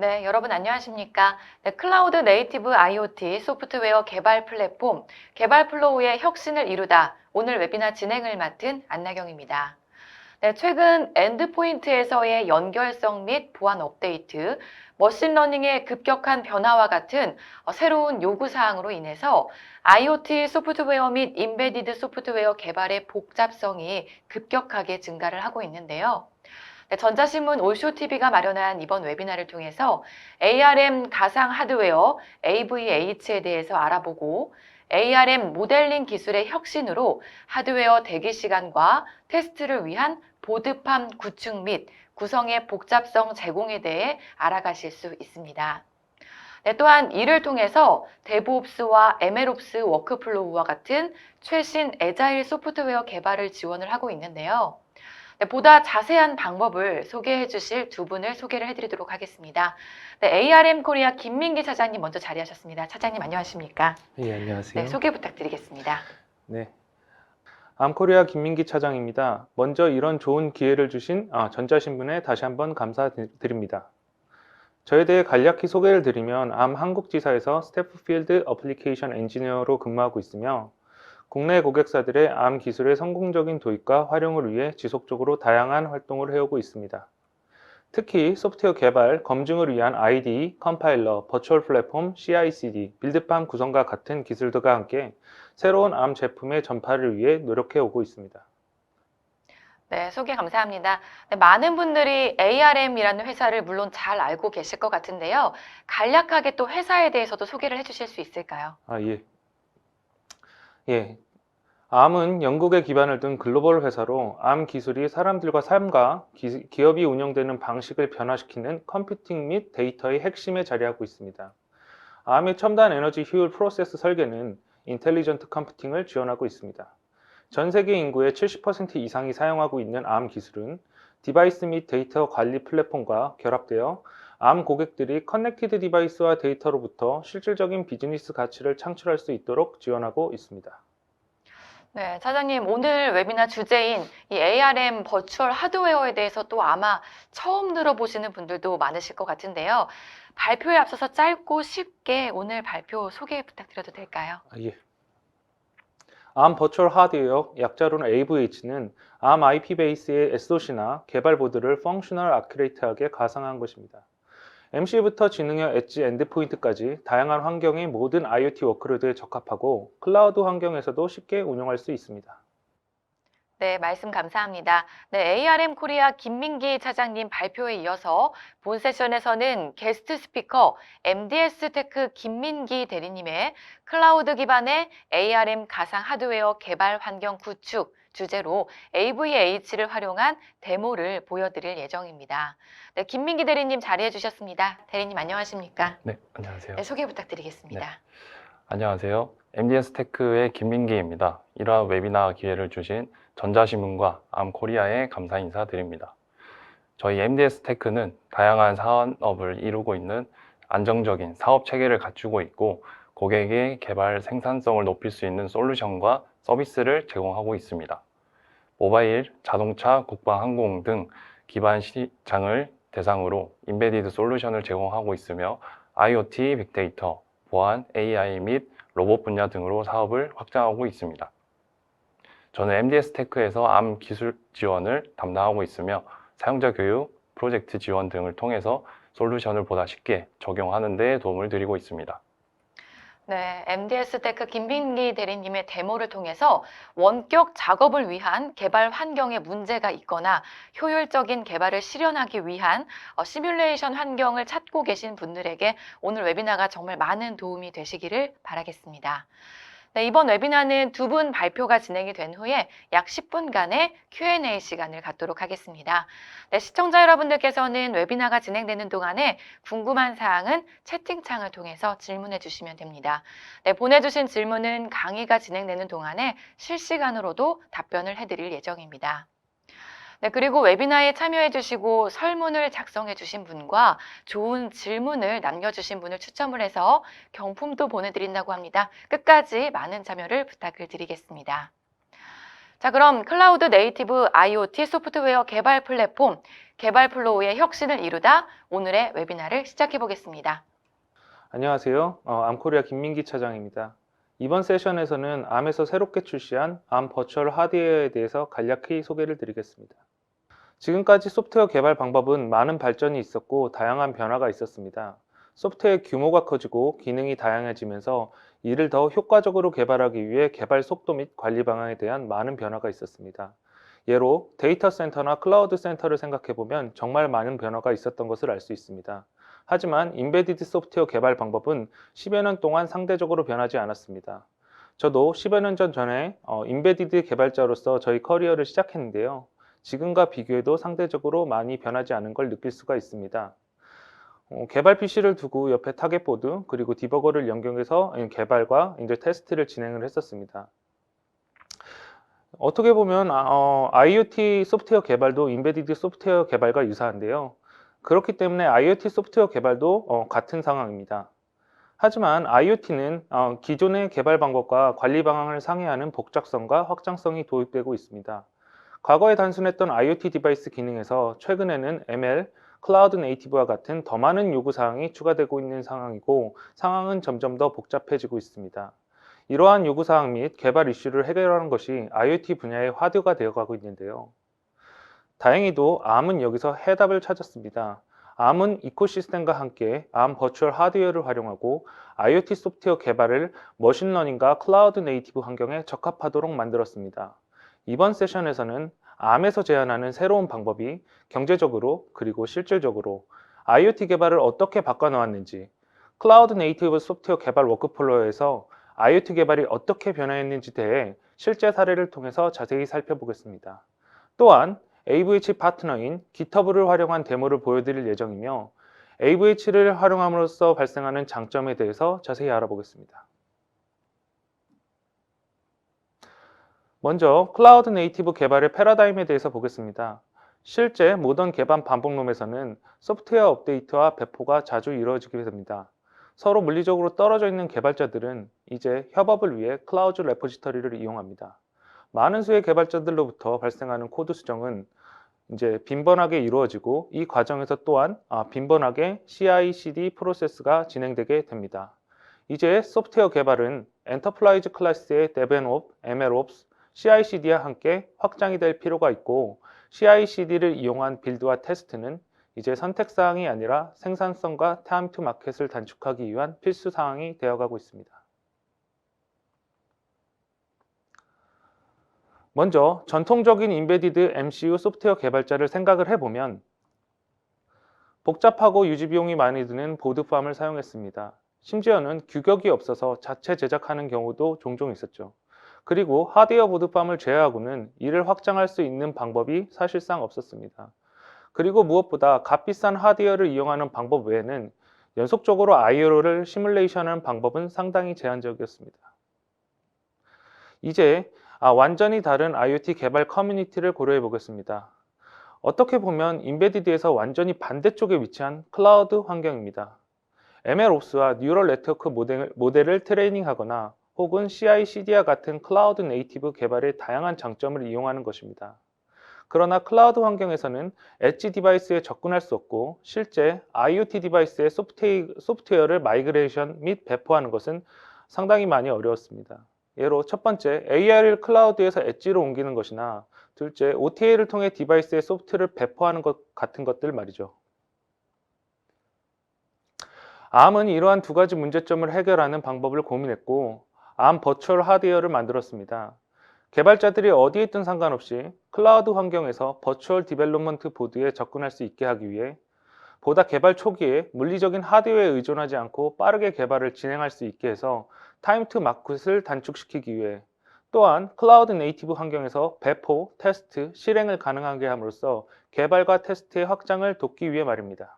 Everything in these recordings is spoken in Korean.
네, 여러분 안녕하십니까? 네, 클라우드 네이티브 IoT 소프트웨어 개발 플랫폼 개발플로우의 혁신을 이루다 오늘 웨비나 진행을 맡은 안나경입니다. 네, 최근 엔드포인트에서의 연결성 및 보안 업데이트, 머신러닝의 급격한 변화와 같은 새로운 요구사항으로 인해서 IoT 소프트웨어 및 임베디드 소프트웨어 개발의 복잡성이 급격하게 증가를 하고 있는데요. 네, 전자신문 올쇼TV가 마련한 이번 웨비나를 통해서 ARM 가상 하드웨어 AVH에 대해서 알아보고 ARM 모델링 기술의 혁신으로 하드웨어 대기 시간과 테스트를 위한 보드팜 구축 및 구성의 복잡성 제공에 대해 알아가실 수 있습니다. 네, 또한 이를 통해서 데브옵스와 MLOps 워크플로우와 같은 최신 애자일 소프트웨어 개발을 지원을 하고 있는데요. 네, 보다 자세한 방법을 소개해 주실 두 분을 소개를 해드리도록 하겠습니다. 네, ARM 코리아 김민기 차장님 먼저 자리하셨습니다. 차장님 안녕하십니까? 예, 안녕하세요. 네, 소개 부탁드리겠습니다. 네. 암코리아 김민기 차장입니다. 먼저 이런 좋은 기회를 주신 전자신문에 다시 한번 감사드립니다. 저에 대해 간략히 소개를 드리면 암 한국지사에서 스태프필드 어플리케이션 엔지니어로 근무하고 있으며 국내 고객사들의 암 기술의 성공적인 도입과 활용을 위해 지속적으로 다양한 활동을 해오고 있습니다. 특히 소프트웨어 개발, 검증을 위한 IDE, 컴파일러, 버추얼 플랫폼, CI/CD, 빌드팜 구성과 같은 기술들과 함께 새로운 암 제품의 전파를 위해 노력해 오고 있습니다. 네, 소개 감사합니다. 네, 많은 분들이 ARM이라는 회사를 물론 잘 알고 계실 것 같은데요. 간략하게 또 회사에 대해서도 소개를 해주실 수 있을까요? 예. 암은 영국에 기반을 둔 글로벌 회사로 암 기술이 사람들과 삶과 기업이 운영되는 방식을 변화시키는 컴퓨팅 및 데이터의 핵심에 자리하고 있습니다. 암의 첨단 에너지 효율 프로세스 설계는 인텔리전트 컴퓨팅을 지원하고 있습니다. 전 세계 인구의 70% 이상이 사용하고 있는 암 기술은 디바이스 및 데이터 관리 플랫폼과 결합되어 암 고객들이 커넥티드 디바이스와 데이터로부터 실질적인 비즈니스 가치를 창출할 수 있도록 지원하고 있습니다. 네, 차장님, 오늘 웨비나 주제인 이 ARM 버추얼 하드웨어에 대해서 또 아마 처음 들어보시는 분들도 많으실 것 같은데요. 발표에 앞서서 짧고 쉽게 오늘 발표 소개 부탁드려도 될까요? 예. 암 버추얼 하드웨어, 약자로는 AVH는 암 IP 베이스의 SoC나 개발 보드를 펑셔널 아큐레이트하게 가상한 것입니다. MC부터 지능형 엣지 엔드포인트까지 다양한 환경의 모든 IoT 워크로드에 적합하고 클라우드 환경에서도 쉽게 운용할 수 있습니다. 네, 말씀 감사합니다. 네, ARM 코리아 김민기 차장님 발표에 이어서 본 세션에서는 게스트 스피커 MDS 테크 김민기 대리님의 클라우드 기반의 ARM 가상 하드웨어 개발 환경 구축 주제로 AVH를 활용한 데모를 보여드릴 예정입니다. 네, 김민기 대리님 자리해 주셨습니다. 대리님 안녕하십니까? 네, 안녕하세요. 네, 소개 부탁드리겠습니다. 안녕하세요. MDS 테크의 김민기입니다. 이러한 웨비나 기회를 주신 전자신문과 암코리아에 감사 인사드립니다. 저희 MDS 테크는 다양한 산업을 이루고 있는 안정적인 사업 체계를 갖추고 있고 고객의 개발 생산성을 높일 수 있는 솔루션과 서비스를 제공하고 있습니다. 모바일, 자동차, 국방, 항공 등 기반 시장을 대상으로 임베디드 솔루션을 제공하고 있으며 IoT, 빅데이터, 보안, AI 및 로봇 분야 등으로 사업을 확장하고 있습니다. 저는 MDS 테크에서 암 기술 지원을 담당하고 있으며 사용자 교육, 프로젝트 지원 등을 통해서 솔루션을 보다 쉽게 적용하는 데 도움을 드리고 있습니다. 네, MDS 테크 김민기 대리님의 데모를 통해서 원격 작업을 위한 개발 환경에 문제가 있거나 효율적인 개발을 실현하기 위한 시뮬레이션 환경을 찾고 계신 분들에게 오늘 웨비나가 정말 많은 도움이 되시기를 바라겠습니다. 네, 이번 웨비나는 두 분 발표가 진행이 된 후에 약 10분간의 Q&A 시간을 갖도록 하겠습니다. 네, 시청자 여러분들께서는 웨비나가 진행되는 동안에 궁금한 사항은 채팅창을 통해서 질문해 주시면 됩니다. 네, 보내주신 질문은 강의가 진행되는 동안에 실시간으로도 답변을 해드릴 예정입니다. 네, 그리고 웨비나에 참여해 주시고 설문을 작성해 주신 분과 좋은 질문을 남겨주신 분을 추첨을 해서 경품도 보내드린다고 합니다. 끝까지 많은 참여를 부탁을 드리겠습니다. 자, 그럼 클라우드 네이티브 IoT 소프트웨어 개발 플랫폼 개발 플로우의 혁신을 이루다 오늘의 웨비나를 시작해 보겠습니다. 안녕하세요. 암코리아 김민기 차장입니다. 이번 세션에서는 암에서 새롭게 출시한 암 버추얼 하드웨어에 대해서 간략히 소개를 드리겠습니다. 지금까지 소프트웨어 개발 방법은 많은 발전이 있었고 다양한 변화가 있었습니다. 소프트웨어의 규모가 커지고 기능이 다양해지면서 이를 더 효과적으로 개발하기 위해 개발 속도 및 관리 방안에 대한 많은 변화가 있었습니다. 예로 데이터 센터나 클라우드 센터를 생각해보면 정말 많은 변화가 있었던 것을 알 수 있습니다. 하지만 인베디드 소프트웨어 개발 방법은 10여 년 동안 상대적으로 변하지 않았습니다. 저도 10여 년 전에 인베디드 개발자로서 저희 커리어를 시작했는데요. 지금과 비교해도 상대적으로 많이 변하지 않은 걸 느낄 수가 있습니다. 개발 PC를 두고 옆에 타겟보드 그리고 디버거를 연결해서 개발과 이제 테스트를 진행을 했었습니다. 어떻게 보면 IoT 소프트웨어 개발도 인베디드 소프트웨어 개발과 유사한데요. 그렇기 때문에 IoT 소프트웨어 개발도 같은 상황입니다. 하지만 IoT는 기존의 개발 방법과 관리 방안을 상회하는 복잡성과 확장성이 도입되고 있습니다. 과거에 단순했던 IoT 디바이스 기능에서 최근에는 ML, 클라우드 네이티브와 같은 더 많은 요구사항이 추가되고 있는 상황이고 상황은 점점 더 복잡해지고 있습니다. 이러한 요구사항 및 개발 이슈를 해결하는 것이 IoT 분야의 화두가 되어가고 있는데요. 다행히도 암은 여기서 해답을 찾았습니다. 암은 이코시스템과 함께 암 버추얼 하드웨어를 활용하고 IoT 소프트웨어 개발을 머신러닝과 클라우드 네이티브 환경에 적합하도록 만들었습니다. 이번 세션에서는 암에서 제안하는 새로운 방법이 경제적으로 그리고 실질적으로 IoT 개발을 어떻게 바꿔놓았는지, 클라우드 네이티브 소프트웨어 개발 워크플로우에서 IoT 개발이 어떻게 변화했는지 대해 실제 사례를 통해서 자세히 살펴보겠습니다. 또한 AVH 파트너인 GitHub를 활용한 데모를 보여드릴 예정이며 AVH를 활용함으로써 발생하는 장점에 대해서 자세히 알아보겠습니다. 먼저 클라우드 네이티브 개발의 패러다임에 대해서 보겠습니다. 실제 모던 개발 반복론에서는 소프트웨어 업데이트와 배포가 자주 이루어지게 됩니다. 서로 물리적으로 떨어져 있는 개발자들은 이제 협업을 위해 클라우드 레포지터리를 이용합니다. 많은 수의 개발자들로부터 발생하는 코드 수정은 이제 빈번하게 이루어지고 이 과정에서 또한 빈번하게 CI/CD 프로세스가 진행되게 됩니다. 이제 소프트웨어 개발은 엔터프라이즈 클래스의 DevOps, MLOps, CI/CD와 함께 확장이 될 필요가 있고 CI/CD를 이용한 빌드와 테스트는 이제 선택사항이 아니라 생산성과 타임 투 마켓을 단축하기 위한 필수 사항이 되어가고 있습니다. 먼저 전통적인 인베디드 MCU 소프트웨어 개발자를 생각을 해보면 복잡하고 유지비용이 많이 드는 보드팜을 사용했습니다. 심지어는 규격이 없어서 자체 제작하는 경우도 종종 있었죠. 그리고 하드웨어 보드팜을 제외하고는 이를 확장할 수 있는 방법이 사실상 없었습니다. 그리고 무엇보다 값비싼 하드웨어를 이용하는 방법 외에는 연속적으로 I/O를 시뮬레이션하는 방법은 상당히 제한적이었습니다. 이제 완전히 다른 IoT 개발 커뮤니티를 고려해 보겠습니다. 어떻게 보면 인베디드에서 완전히 반대쪽에 위치한 클라우드 환경입니다. MLOps와 뉴럴 네트워크 모델을 트레이닝하거나 혹은 CI/CD와 같은 클라우드 네이티브 개발의 다양한 장점을 이용하는 것입니다. 그러나 클라우드 환경에서는 엣지 디바이스에 접근할 수 없고 실제 IoT 디바이스의 소프트웨어를 마이그레이션 및 배포하는 것은 상당히 많이 어려웠습니다. 예로 첫 번째, AR을 클라우드에서 엣지로 옮기는 것이나 둘째, OTA를 통해 디바이스의 소프트웨어를 배포하는 것 같은 것들 말이죠. 암은 이러한 두 가지 문제점을 해결하는 방법을 고민했고 암 버추얼 하드웨어를 만들었습니다. 개발자들이 어디에 있든 상관없이 클라우드 환경에서 버추얼 디벨롭먼트 보드에 접근할 수 있게 하기 위해 보다 개발 초기에 물리적인 하드웨어에 의존하지 않고 빠르게 개발을 진행할 수 있게 해서 타임 투 마켓을 단축시키기 위해 또한 클라우드 네이티브 환경에서 배포, 테스트, 실행을 가능하게 함으로써 개발과 테스트의 확장을 돕기 위해 말입니다.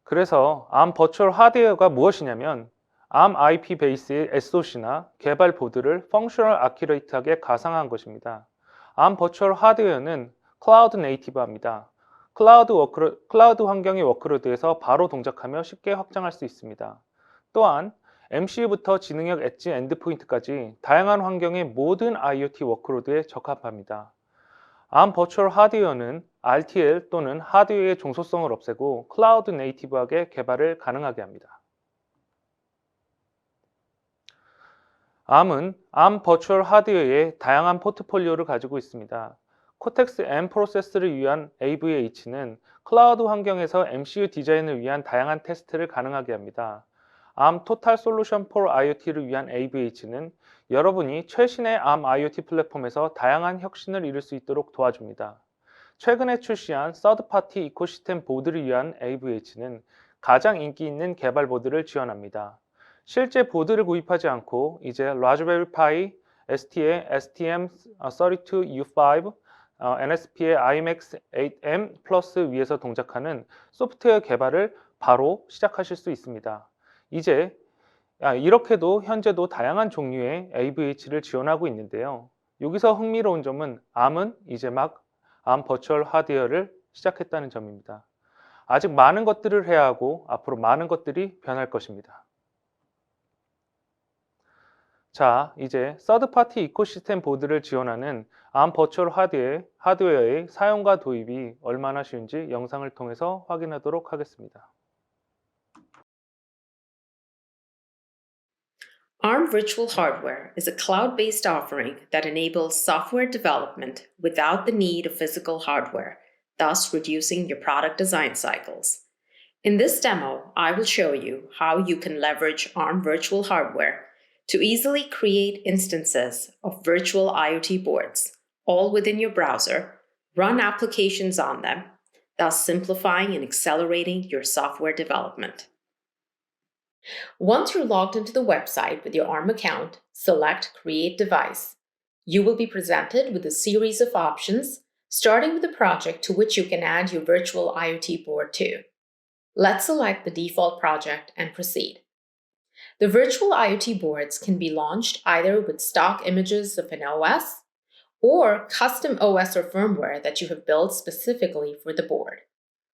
그래서 암 버추얼 하드웨어가 무엇이냐면 암 IP 베이스의 SoC나 개발 보드를 펑셔널 아큐레이트하게 가상화한 것입니다. 암 버추얼 하드웨어는 클라우드 네이티브합니다. 클라우드 환경의 워크로드에서 바로 동작하며 쉽게 확장할 수 있습니다. 또한 MCU부터 지능형 엣지 엔드포인트까지 다양한 환경의 모든 IoT 워크로드에 적합합니다. ARM 버추얼 하드웨어는 RTL 또는 하드웨어의 종소성을 없애고 클라우드 네이티브하게 개발을 가능하게 합니다. ARM은 ARM 버추얼 하드웨어의 다양한 포트폴리오를 가지고 있습니다. 코텍스 M 프로세스를 위한 AVH는 클라우드 환경에서 MCU 디자인을 위한 다양한 테스트를 가능하게 합니다. ARM 토탈 솔루션 for IoT를 위한 AVH는 여러분이 최신의 ARM IoT 플랫폼에서 다양한 혁신을 이룰 수 있도록 도와줍니다. 최근에 출시한 서드파티 이코시스템 보드를 위한 AVH는 가장 인기 있는 개발 보드를 지원합니다. 실제 보드를 구입하지 않고 이제 라즈베리 파이, ST의 STM32U5, NSP의 IMX8M 플러스 위에서 동작하는 소프트웨어 개발을 바로 시작하실 수 있습니다. 이제 이렇게도 현재도 다양한 종류의 AVH를 지원하고 있는데요. 여기서 흥미로운 점은 ARM은 이제 막 ARM 버추얼 하드웨어를 시작했다는 점입니다. 아직 많은 것들을 해야 하고 앞으로 많은 것들이 변할 것입니다. 자, 이제 서드파티 이코시스템 보드를 지원하는 ARM 버추얼 하드웨어의 사용과 도입이 얼마나 쉬운지 영상을 통해서 확인하도록 하겠습니다. ARM Virtual Hardware is a cloud-based offering that enables software development without the need of physical hardware, thus reducing your product design cycles. In this demo, I will show you how you can leverage ARM Virtual Hardware to easily create instances of virtual IoT boards, all within your browser, run applications on them, thus simplifying and accelerating your software development. Once you're logged into the website with your ARM account, select Create Device. You will be presented with a series of options, starting with a project to which you can add your virtual IoT board to. Let's select the default project and proceed. The virtual IoT boards can be launched either with stock images of an OS or custom OS or firmware that you have built specifically for the board.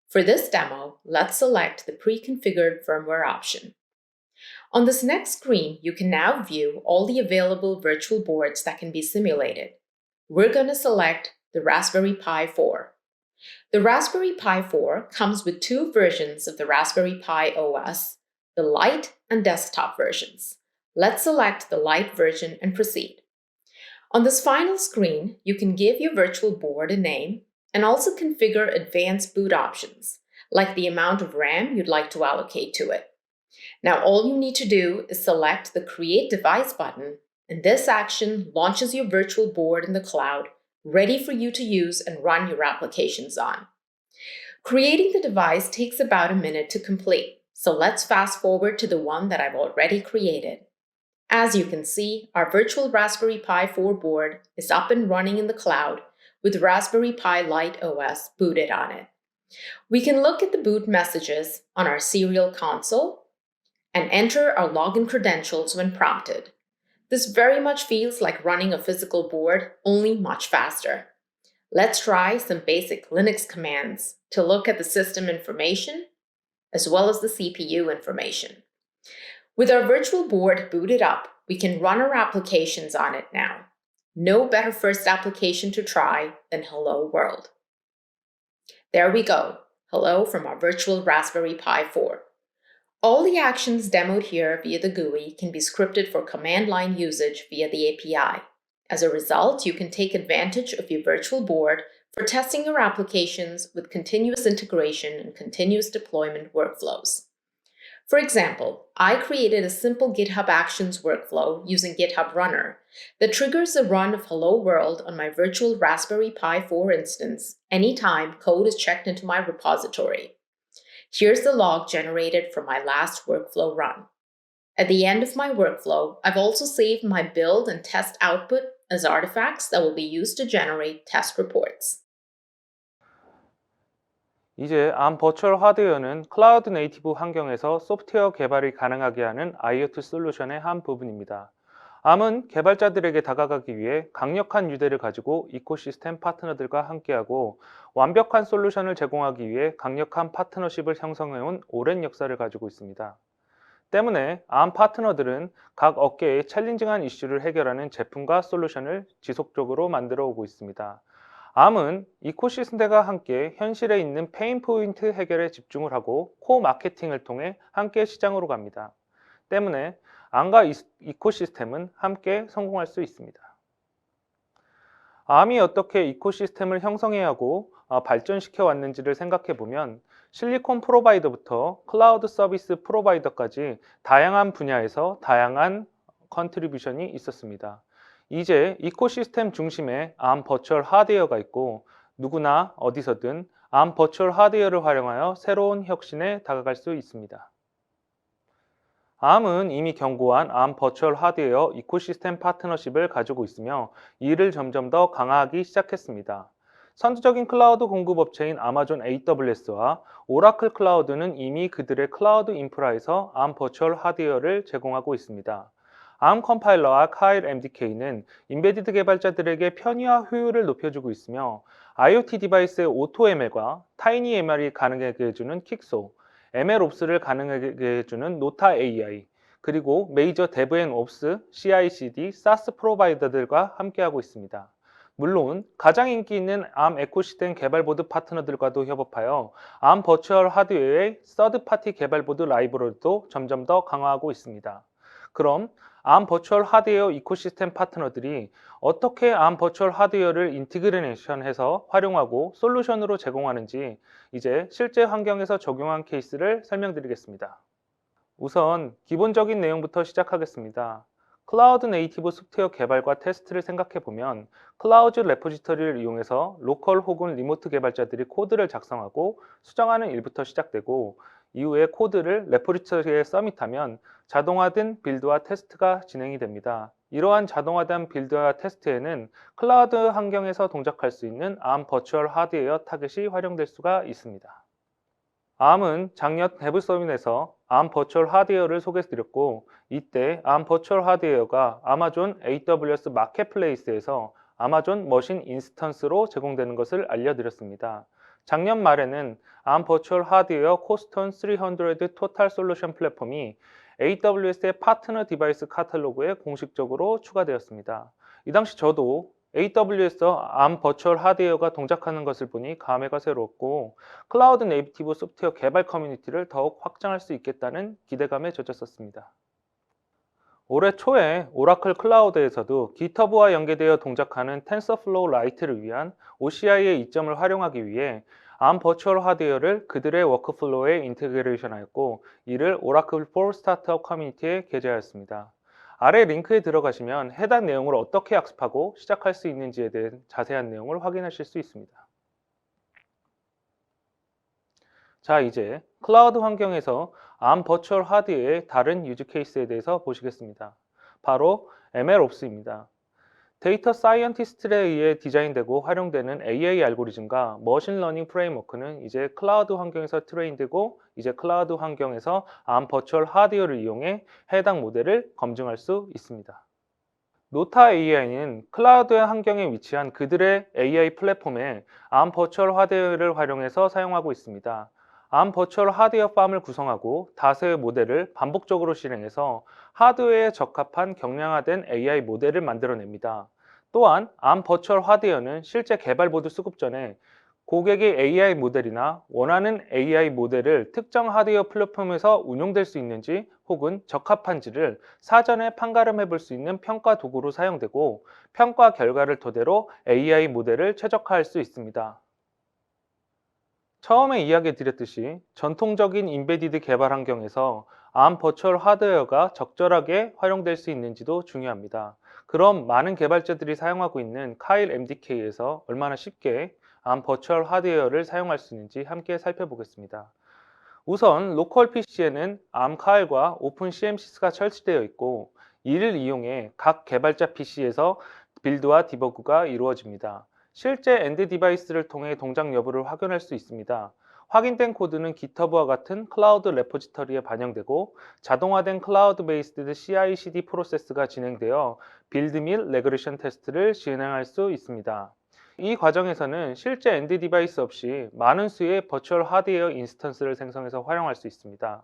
For this demo, let's select the pre-configured firmware option. On this next screen, you can now view all the available virtual boards that can be simulated. We're going to select the Raspberry Pi 4. The Raspberry Pi 4 comes with two versions of the Raspberry Pi OS, the Lite and desktop versions. Let's select the Lite version and proceed. On this final screen, you can give your virtual board a name and also configure advanced boot options, like the amount of RAM you'd like to allocate to it. Now, all you need to do is select the Create Device button, and this action launches your virtual board in the cloud, ready for you to use and run your applications on. Creating the device takes about a minute to complete, so let's fast forward to the one that I've already created. As you can see, our virtual Raspberry Pi 4 board is up and running in the cloud with Raspberry Pi Lite OS booted on it. We can look at the boot messages on our serial console and enter our login credentials when prompted. This very much feels like running a physical board, only much faster. Let's try some basic Linux commands to look at the system information as well as the CPU information. With our virtual board booted up, we can run our applications on it now. No better first application to try than Hello World. There we go. Hello from our virtual Raspberry Pi 4. All the actions demoed here via the GUI can be scripted for command line usage via the API. As a result, you can take advantage of your virtual board for testing your applications with continuous integration and continuous deployment workflows. For example, I created a simple GitHub Actions workflow using GitHub Runner that triggers a run of Hello World on my virtual Raspberry Pi 4 instance anytime code is checked into my repository. Here's the log generated from my last workflow run. At the end of my workflow, I've also saved my build and test output as artifacts that will be used to generate test reports. 이제 ARM 버추얼 하드웨어는 클라우드 네이티브 환경에서 소프트웨어 개발이 가능하게 하는 IoT 솔루션의 한 부분입니다. ARM은 개발자들에게 다가가기 위해 강력한 유대를 가지고 이코시스템 파트너들과 함께하고 완벽한 솔루션을 제공하기 위해 강력한 파트너십을 형성해온 오랜 역사를 가지고 있습니다. 때문에 ARM 파트너들은 각 업계의 챌린징한 이슈를 해결하는 제품과 솔루션을 지속적으로 만들어 오고 있습니다. ARM은 이코시스템과 함께 현실에 있는 페인 포인트 해결에 집중을 하고 코 마케팅을 통해 함께 시장으로 갑니다. 때문에 ARM과 이코시스템은 함께 성공할 수 있습니다. ARM이 어떻게 이코시스템을 형성해야 하고 발전시켜 왔는지를 생각해 보면 실리콘 프로바이더부터 클라우드 서비스 프로바이더까지 다양한 분야에서 다양한 컨트리뷰션이 있었습니다. 이제 이코시스템 중심에 ARM 버추얼 하드웨어가 있고 누구나 어디서든 ARM 버추얼 하드웨어를 활용하여 새로운 혁신에 다가갈 수 있습니다. ARM은 이미 견고한 ARM 버추얼 하드웨어 이코시스템 파트너십을 가지고 있으며 이를 점점 더 강화하기 시작했습니다. 선두적인 클라우드 공급업체인 아마존 AWS와 오라클 클라우드는 이미 그들의 클라우드 인프라에서 ARM 버추얼 하드웨어를 제공하고 있습니다. ARM 컴파일러와 카일 MDK는 인베디드 개발자들에게 편의와 효율을 높여주고 있으며 IoT 디바이스의 오토 ML과 타이니 ML이 가능하게 해주는 킥소, MLOps를 가능하게 해주는 노타 AI, 그리고 메이저 데브앤옵스, CI/CD, SaaS 프로바이더들과 함께하고 있습니다. 물론 가장 인기 있는 ARM 에코시스템 개발보드 파트너들과도 협업하여 ARM 버추얼 하드웨어의 서드파티 개발보드 라이브러리도 점점 더 강화하고 있습니다. 그럼 ARM 버추얼 하드웨어 이코시스템 파트너들이 어떻게 ARM 버추얼 하드웨어를 인티그레이션해서 활용하고 솔루션으로 제공하는지 이제 실제 환경에서 적용한 케이스를 설명드리겠습니다. 우선 기본적인 내용부터 시작하겠습니다. 클라우드 네이티브 소프트웨어 개발과 테스트를 생각해보면 클라우드 레포지터리를 이용해서 로컬 혹은 리모트 개발자들이 코드를 작성하고 수정하는 일부터 시작되고 이후에 코드를 레포지터리에 서밋하면 자동화된 빌드와 테스트가 진행이 됩니다. 이러한 자동화된 빌드와 테스트에는 클라우드 환경에서 동작할 수 있는 ARM 버추얼 하드웨어 타겟이 활용될 수가 있습니다. ARM은 작년 데브 서밋에서 ARM 버추얼 하드웨어를 소개해드렸고 이때 ARM 버추얼 하드웨어가 아마존 AWS 마켓플레이스에서 아마존 머신 인스턴스로 제공되는 것을 알려드렸습니다. 작년 말에는 ARM 버추얼 하드웨어 코스톤 300 토탈 솔루션 플랫폼이 AWS의 파트너 디바이스 카탈로그에 공식적으로 추가되었습니다. 이 당시 저도 AWS ARM 버추얼 하드웨어가 동작하는 것을 보니 감회가 새로웠고 클라우드 네이티브 소프트웨어 개발 커뮤니티를 더욱 확장할 수 있겠다는 기대감에 젖었었습니다. 올해 초에 오라클 클라우드에서도 GitHub와 연계되어 동작하는 텐서플로우 라이트를 위한 OCI의 이점을 활용하기 위해 ARM 버추얼 하드웨어를 그들의 워크플로우에 인테그레이션하였고 이를 오라클 for 스타트업 커뮤니티에 게재하였습니다. 아래 링크에 들어가시면 해당 내용을 어떻게 학습하고 시작할 수 있는지에 대한 자세한 내용을 확인하실 수 있습니다. 자, 이제 클라우드 환경에서 ARM 버추얼 하드웨어의 다른 유즈 케이스에 대해서 보시겠습니다. 바로 MLOps입니다. 데이터 사이언티스트에 의해 디자인되고 활용되는 AI 알고리즘과 머신러닝 프레임워크는 이제 클라우드 환경에서 트레인되고 이제 클라우드 환경에서 ARM 버추얼 하드웨어를 이용해 해당 모델을 검증할 수 있습니다. 노타 AI는 클라우드 환경에 위치한 그들의 AI 플랫폼에 ARM 버추얼 하드웨어를 활용해서 사용하고 있습니다. ARM 버추얼 하드웨어 팜을 구성하고 다수의 모델을 반복적으로 실행해서 하드웨어에 적합한 경량화된 AI 모델을 만들어냅니다. 또한 ARM 버추얼 하드웨어는 실제 개발보드 수급 전에 고객의 AI 모델이나 원하는 AI 모델을 특정 하드웨어 플랫폼에서 운용될 수 있는지 혹은 적합한지를 사전에 판가름해 볼 수 있는 평가 도구로 사용되고 평가 결과를 토대로 AI 모델을 최적화할 수 있습니다. 처음에 이야기 드렸듯이 전통적인 인베디드 개발 환경에서 ARM 버추얼 하드웨어가 적절하게 활용될 수 있는지도 중요합니다. 그럼 많은 개발자들이 사용하고 있는 카일 MDK에서 얼마나 쉽게 ARM 버추얼 하드웨어를 사용할 수 있는지 함께 살펴보겠습니다. 우선 로컬 PC에는 ARM 카일과 오픈 CMS가 설치되어 있고 이를 이용해 각 개발자 PC에서 빌드와 디버그가 이루어집니다. 실제 엔드 디바이스를 통해 동작 여부를 확인할 수 있습니다. 확인된 코드는 GitHub와 같은 클라우드 레포지터리에 반영되고 자동화된 클라우드 베이스드 CI/CD 프로세스가 진행되어 빌드 및 레그레션 테스트를 진행할 수 있습니다. 이 과정에서는 실제 엔드 디바이스 없이 많은 수의 버추얼 하드웨어 인스턴스를 생성해서 활용할 수 있습니다.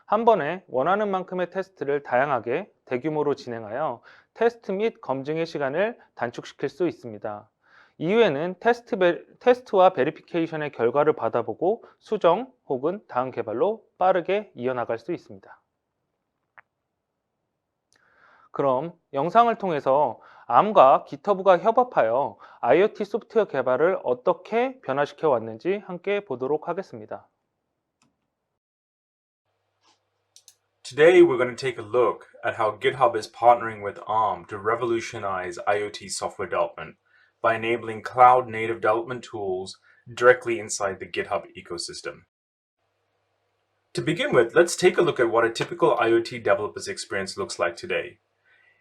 한 번에 원하는 만큼의 테스트를 다양하게 대규모로 진행하여 테스트 및 검증의 시간을 단축시킬 수 있습니다. 이후에는 테스트와 베리피케이션의 결과를 받아보고 수정 혹은 다음 개발로 빠르게 이어나갈 수 있습니다. 그럼 영상을 통해서 암과 GitHub가 협업하여 IoT 소프트웨어 개발을 어떻게 변화시켜 왔는지 함께 보도록 하겠습니다. Today, we're going to take a look at how GitHub is partnering with ARM to revolutionize IoT software development by enabling cloud-native development tools directly inside the GitHub ecosystem. To begin with, let's take a look at what a typical IoT developer's experience looks like today.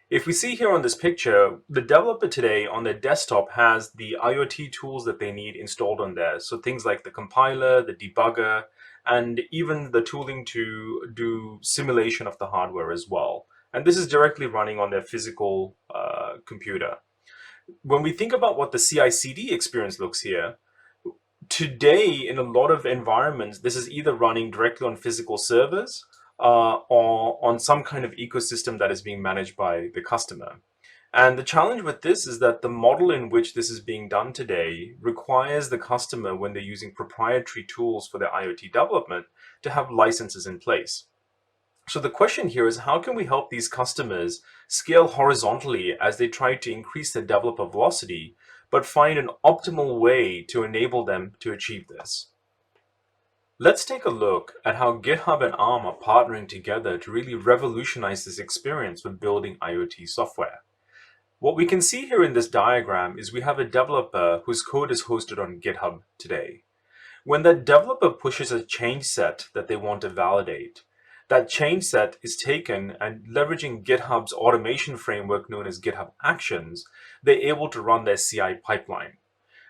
If we see here on this picture, the developer today on their desktop has the IoT tools that they need installed on there. So things like the compiler, the debugger, and even the tooling to do simulation of the hardware as well. And this is directly running on their physical computer. When we think about what the CI/CD experience looks here, today in a lot of environments, this is either running directly on physical servers or on some kind of ecosystem that is being managed by the customer. And the challenge with this is that the model in which this is being done today requires the customer, when they're using proprietary tools for their IoT development, to have licenses in place. So the question here is, how can we help these customers scale horizontally as they try to increase their developer velocity, but find an optimal way to enable them to achieve this? Let's take a look at how GitHub and ARM are partnering together to really revolutionize this experience with building IoT software. What we can see here in this diagram is we have a developer whose code is hosted on GitHub today. When that developer pushes a change set that they want to validate, that change set is taken and leveraging GitHub's automation framework known as GitHub Actions, they're able to run their CI pipeline.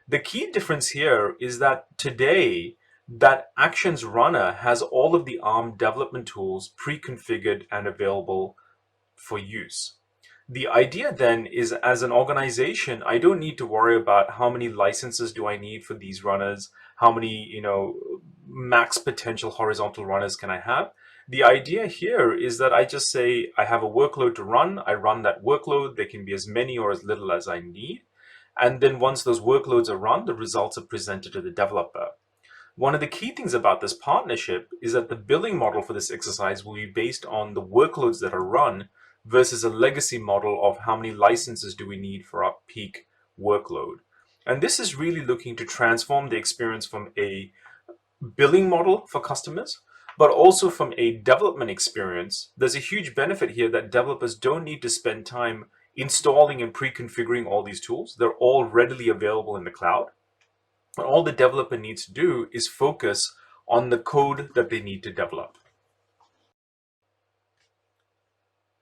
The key difference here is that today, that Actions runner has all of the ARM development tools pre-configured and available for use. The idea then is, as an organization, I don't need to worry about how many licenses do I need for these runners, how many, max potential horizontal runners can I have. The idea here is that I just say I have a workload to run, I run that workload, there can be as many or as little as I need. And then once those workloads are run, the results are presented to the developer. One of the key things about this partnership is that the billing model for this exercise will be based on the workloads that are run versus a legacy model of how many licenses do we need for our peak workload. And this is really looking to transform the experience from a billing model for customers, but also from a development experience. There's a huge benefit here that developers don't need to spend time installing and pre-configuring all these tools. They're all readily available in the cloud. And all the developer needs to do is focus on the code that they need to develop.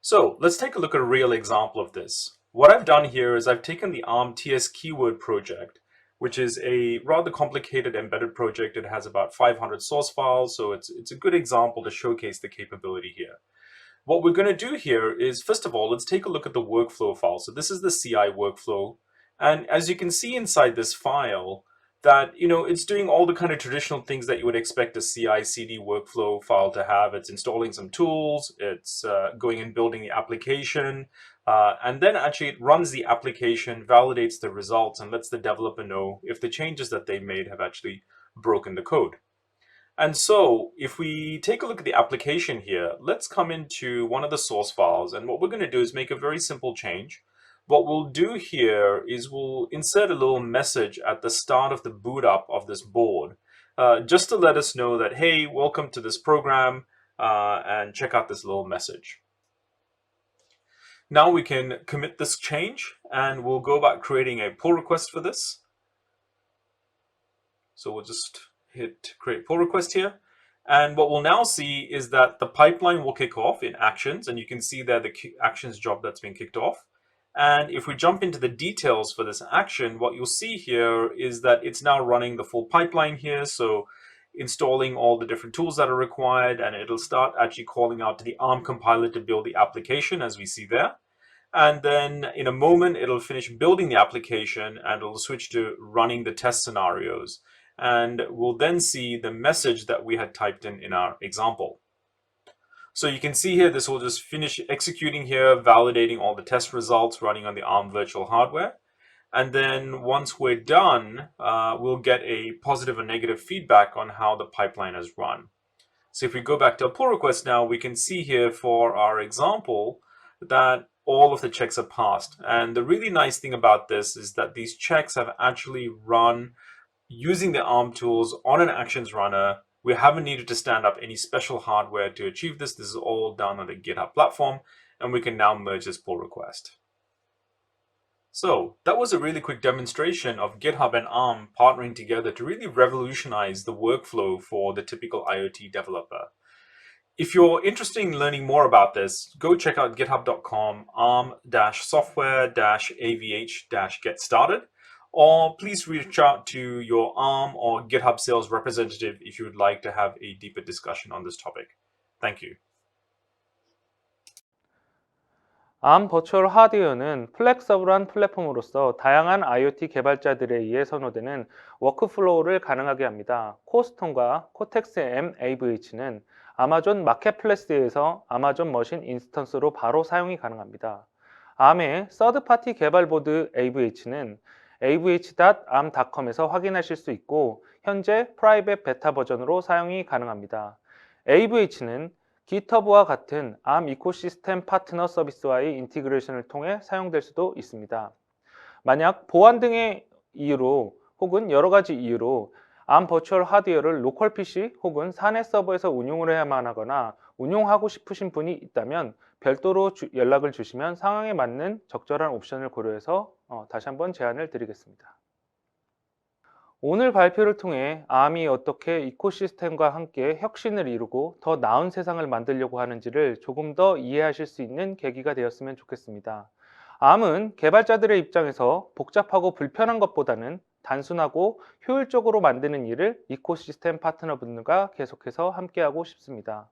So let's take a look at a real example of this. What I've done here is I've taken the ARM TS keyword project, which is a rather complicated embedded project. It has about 500 source files, so it's a good example to showcase the capability here. What we're going to do here is, first of all, let's take a look at the workflow file. So this is the CI workflow. And as you can see inside this file, that it's doing all the kind of traditional things that you would expect a CI/CD workflow file to have. It's installing some tools, it's going and building the application, and then actually it runs the application, validates the results, and lets the developer know if the changes that they made have actually broken the code. And so if we take a look at the application here, let's come into one of the source files, and what we're going to do is make a very simple change. What we'll do here is we'll insert a little message at the start of the boot up of this board, just to let us know that, hey, welcome to this program, and check out this little message. Now we can commit this change, and we'll go about creating a pull request for this. So we'll just hit create pull request here. And what we'll now see is that the pipeline will kick off in Actions, and you can see there the Actions job that's been kicked off. And if we jump into the details for this action, what you'll see here is that it's now running the full pipeline here. So installing all the different tools that are required, and it'll start actually calling out to the ARM compiler to build the application, as we see there. And then in a moment, it'll finish building the application and it'll switch to running the test scenarios. And we'll then see the message that we had typed in our example. So you can see here, this will just finish executing here, validating all the test results running on the ARM virtual hardware. And then once we're done, we'll get a positive or negative feedback on how the pipeline has run. So if we go back to a pull request now, we can see here for our example that all of the checks are passed. And the really nice thing about this is that these checks have actually run using the ARM tools on an actions runner. We haven't needed to stand up any special hardware to achieve this. This is all done on the GitHub platform, and we can now merge this pull request. So that was a really quick demonstration of GitHub and ARM partnering together to really revolutionize the workflow for the typical IoT developer. If you're interested in learning more about this, go check out github.com arm-software-avh-get started, or please reach out to your ARM or GitHub sales representative if you would like to have a deeper discussion on this topic. Thank you. ARM 버추얼 하드웨어는 플렉서블한 플랫폼으로서 다양한 IoT 개발자들에 의해 선호되는 워크플로우를 가능하게 합니다. 코스톤과 코텍스 M AVH는 아마존 마켓플레이스에서 아마존 머신 인스턴스로 바로 사용이 가능합니다. ARM의 서드파티 개발보드 AVH는 avh.arm.com에서 확인하실 수 있고 현재 프라이빗 베타 버전으로 사용이 가능합니다. AVH는 GitHub와 같은 ARM 이코시스템 파트너 서비스와의 인티그레이션을 통해 사용될 수도 있습니다. 만약 보안 등의 이유로 혹은 여러 가지 이유로 ARM 버추얼 하드웨어를 로컬 PC 혹은 사내 서버에서 운용을 해야만 하거나 운용하고 싶으신 분이 있다면 별도로 연락을 주시면 상황에 맞는 적절한 옵션을 고려해서 다시 한번 제안을 드리겠습니다. 오늘 발표를 통해 ARM이 어떻게 이코시스템과 함께 혁신을 이루고 더 나은 세상을 만들려고 하는지를 조금 더 이해하실 수 있는 계기가 되었으면 좋겠습니다. ARM은 개발자들의 입장에서 복잡하고 불편한 것보다는 단순하고 효율적으로 만드는 일을 이코시스템 파트너분들과 계속해서 함께하고 싶습니다.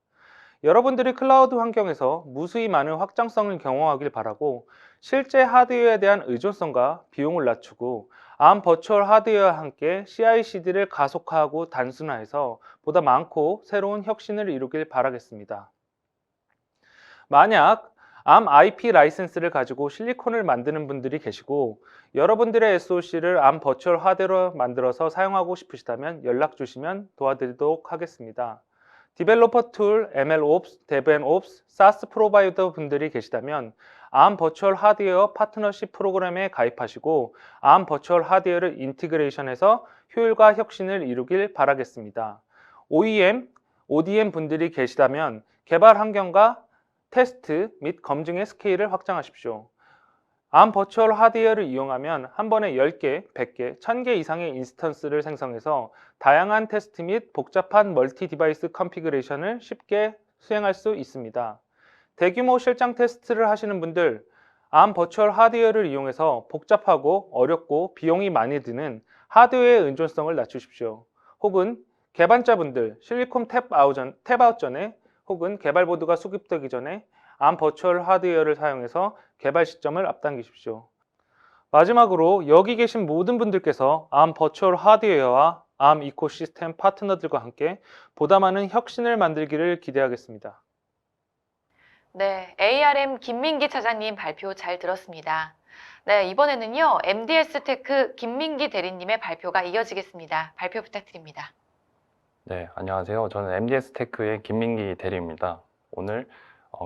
여러분들이 클라우드 환경에서 무수히 많은 확장성을 경험하길 바라고 실제 하드웨어에 대한 의존성과 비용을 낮추고 ARM 버추얼 하드웨어와 함께 CI/CD를 가속화하고 단순화해서 보다 많고 새로운 혁신을 이루길 바라겠습니다. 만약 ARM IP 라이센스를 가지고 실리콘을 만드는 분들이 계시고 여러분들의 SOC를 ARM 버추얼 하드웨어로 만들어서 사용하고 싶으시다면 연락 주시면 도와드리도록 하겠습니다. 디벨로퍼 툴, MLOps, DevOps, SaaS 프로바이더 분들이 계시다면 ARM 버추얼 하드웨어 파트너십 프로그램에 가입하시고 ARM 버추얼 하드웨어를 인티그레이션해서 효율과 혁신을 이루길 바라겠습니다. OEM, ODM 분들이 계시다면 개발 환경과 테스트 및 검증의 스케일을 확장하십시오. ARM 버추얼 하드웨어를 이용하면 한 번에 10개, 100개, 1000개 이상의 인스턴스를 생성해서 다양한 테스트 및 복잡한 멀티 디바이스 컨피그레이션을 쉽게 수행할 수 있습니다. 대규모 실장 테스트를 하시는 분들, ARM 버추얼 하드웨어를 이용해서 복잡하고 어렵고 비용이 많이 드는 하드웨어의 의존성을 낮추십시오. 혹은 개발자분들, 실리콘 탭아웃 전에 혹은 개발보드가 수급되기 전에 ARM 버추얼 하드웨어를 사용해서 개발 시점을 앞당기십시오. 마지막으로 여기 계신 모든 분들께서 ARM 버추얼 하드웨어와 ARM 이코시스템 파트너들과 함께 보다 많은 혁신을 만들기를 기대하겠습니다. 네, ARM 김민기 차장님 발표 잘 들었습니다. 네, 이번에는요, MDS 테크 김민기 대리님의 발표가 이어지겠습니다. 발표 부탁드립니다. 네, 안녕하세요. 저는 MDS 테크의 김민기 대리입니다. 오늘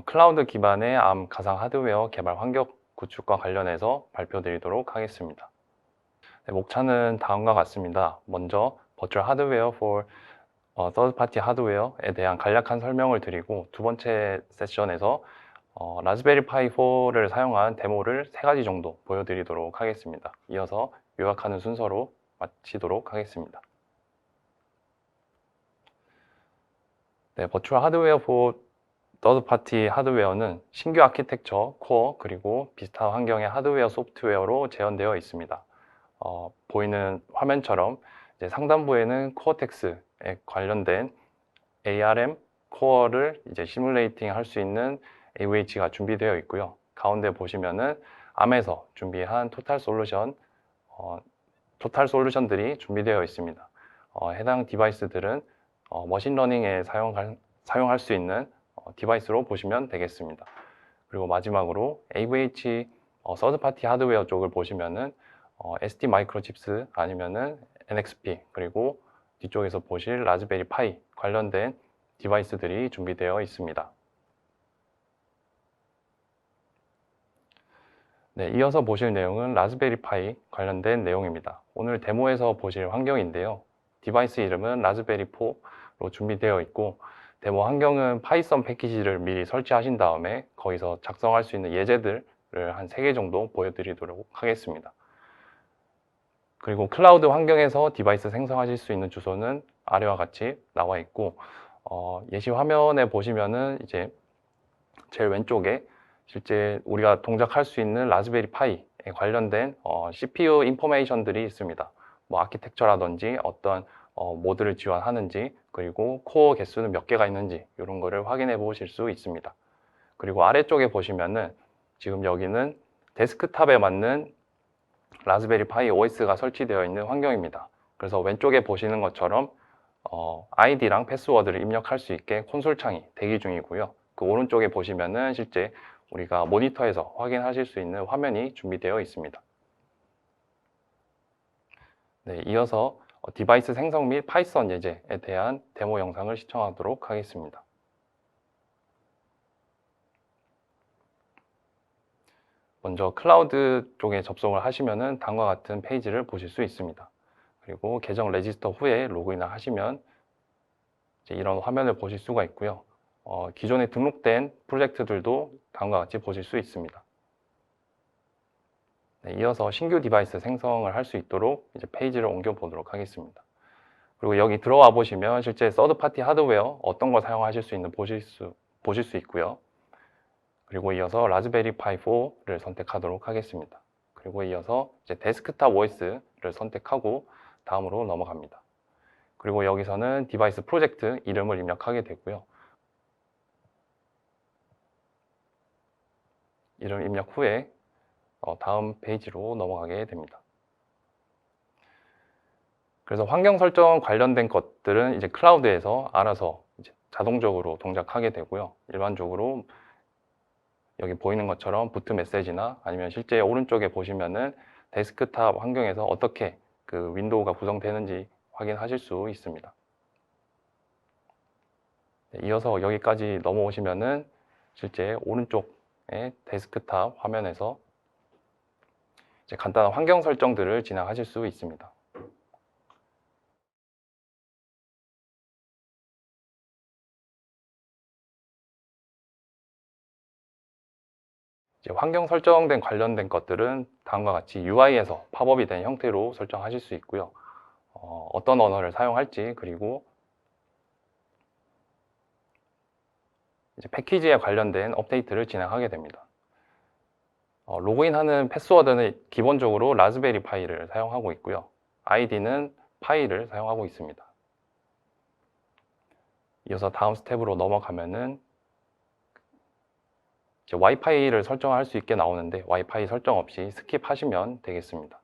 클라우드 기반의 ARM 가상 하드웨어 개발 환경 구축과 관련해서 발표드리도록 하겠습니다. 네, 목차는 다음과 같습니다. 먼저 버추얼 하드웨어 for third party 하드웨어에 대한 간략한 설명을 드리고 두 번째 세션에서 라즈베리 파이 4를 사용한 데모를 3가지 정도 보여드리도록 하겠습니다. 이어서 요약하는 순서로 마치도록 하겠습니다. 네, 버추얼 하드웨어 for third party 하드웨어는 신규 아키텍처, 코어, 그리고 비슷한 환경의 하드웨어 소프트웨어로 재현되어 있습니다. 보이는 화면처럼 이제 상단부에는 코어텍스에 관련된 ARM 코어를 이제 시뮬레이팅 할 수 있는 AVH가 준비되어 있고요. 가운데 보시면은 ARM에서 준비한 토탈 솔루션들이 준비되어 있습니다. 해당 디바이스들은 머신러닝에 사용할 수 있는 디바이스로 보시면 되겠습니다. 그리고 마지막으로 AVH 서드파티 하드웨어 쪽을 보시면은 SD 마이크로칩스 아니면은 NXP 그리고 뒤쪽에서 보실 라즈베리 파이 관련된 디바이스들이 준비되어 있습니다. 네, 이어서 보실 내용은 라즈베리 파이 관련된 내용입니다. 오늘 데모에서 보실 환경인데요. 디바이스 이름은 라즈베리 4로 준비되어 있고 데모 환경은 파이썬 패키지를 미리 설치하신 다음에 거기서 작성할 수 있는 예제들을 한 3개 정도 보여드리도록 하겠습니다. 그리고 클라우드 환경에서 디바이스 생성하실 수 있는 주소는 아래와 같이 나와 있고 예시 화면에 보시면은 이제 제일 왼쪽에 실제 우리가 동작할 수 있는 라즈베리 파이에 관련된 CPU 인포메이션들이 있습니다. 뭐 아키텍처라든지 어떤 모드를 지원하는지 그리고 코어 개수는 몇 개가 있는지 이런 거를 확인해 보실 수 있습니다. 그리고 아래쪽에 보시면은 지금 여기는 데스크탑에 맞는 라즈베리 파이 OS가 설치되어 있는 환경입니다. 그래서 왼쪽에 보시는 것처럼 아이디랑 패스워드를 입력할 수 있게 콘솔 창이 대기 중이고요. 그 오른쪽에 보시면은 실제 우리가 모니터에서 확인하실 수 있는 화면이 준비되어 있습니다. 네, 이어서 디바이스 생성 및 파이썬 예제에 대한 데모 영상을 시청하도록 하겠습니다. 먼저 클라우드 쪽에 접속을 하시면은 다음과 같은 페이지를 보실 수 있습니다. 그리고 계정 레지스터 후에 로그인을 하시면 이제 이런 화면을 보실 수가 있고요. 기존에 등록된 프로젝트들도 다음과 같이 보실 수 있습니다. 네, 이어서 신규 디바이스 생성을 할 수 있도록 이제 페이지를 옮겨 보도록 하겠습니다. 그리고 여기 들어와 보시면 실제 서드파티 하드웨어 어떤 거 사용하실 수 있는 보실 수 있고요. 그리고 이어서 라즈베리 파이 4를 선택하도록 하겠습니다. 그리고 이어서 이제 데스크탑 OS를 선택하고 다음으로 넘어갑니다. 그리고 여기서는 디바이스 프로젝트 이름을 입력하게 되고요. 이름 입력 후에 다음 페이지로 넘어가게 됩니다. 그래서 환경 설정 관련된 것들은 이제 클라우드에서 알아서 이제 자동적으로 동작하게 되고요. 일반적으로 여기 보이는 것처럼 부트 메시지나 아니면 실제 오른쪽에 보시면은 데스크탑 환경에서 어떻게 그 윈도우가 구성되는지 확인하실 수 있습니다. 네, 이어서 여기까지 넘어오시면은 실제 오른쪽의 데스크탑 화면에서 이제 간단한 환경 설정들을 진행하실 수 있습니다. 이제 환경 설정된 관련된 것들은 다음과 같이 UI에서 팝업이 된 형태로 설정하실 수 있고요. 어떤 언어를 사용할지 그리고 이제 패키지에 관련된 업데이트를 진행하게 됩니다. 로그인하는 패스워드는 기본적으로 라즈베리 파이를 사용하고 있고요. 아이디는 파이를 사용하고 있습니다. 이어서 다음 스텝으로 넘어가면은 이제 와이파이를 설정할 수 있게 나오는데 와이파이 설정 없이 스킵하시면 되겠습니다.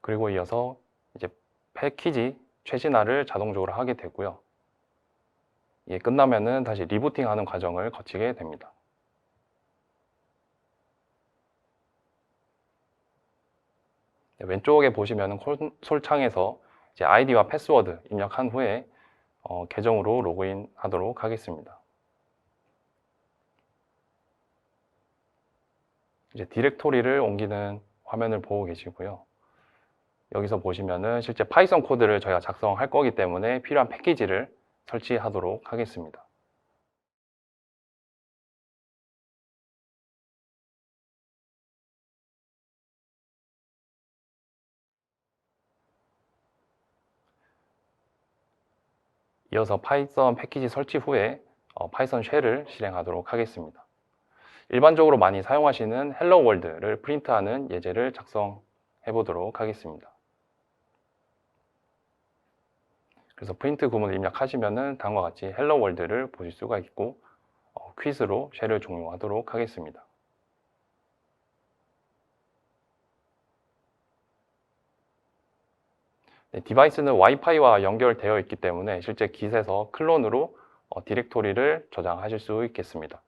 그리고 이어서 이제 패키지 최신화를 자동적으로 하게 되고요. 이게 끝나면은 다시 리부팅하는 과정을 거치게 됩니다. 왼쪽에 보시면은 콘솔 창에서 이제 아이디와 패스워드 입력한 후에 계정으로 로그인 하도록 하겠습니다. 이제 디렉토리를 옮기는 화면을 보고 계시고요. 여기서 보시면은 실제 파이썬 코드를 저희가 작성할 거기 때문에 필요한 패키지를 설치하도록 하겠습니다. 이어서 파이썬 패키지 설치 후에 파이썬 쉘을 실행하도록 하겠습니다. 일반적으로 많이 사용하시는 헬로 월드를 프린트하는 예제를 작성해 보도록 하겠습니다. 그래서 프린트 구문을 입력하시면은 다음과 같이 헬로 월드를 보실 수가 있고 퀴즈로 쉘을 종료하도록 하겠습니다. 네, 디바이스는 와이파이와 연결되어 있기 때문에 실제 깃에서 클론으로 디렉토리를 저장하실 수 있겠습니다.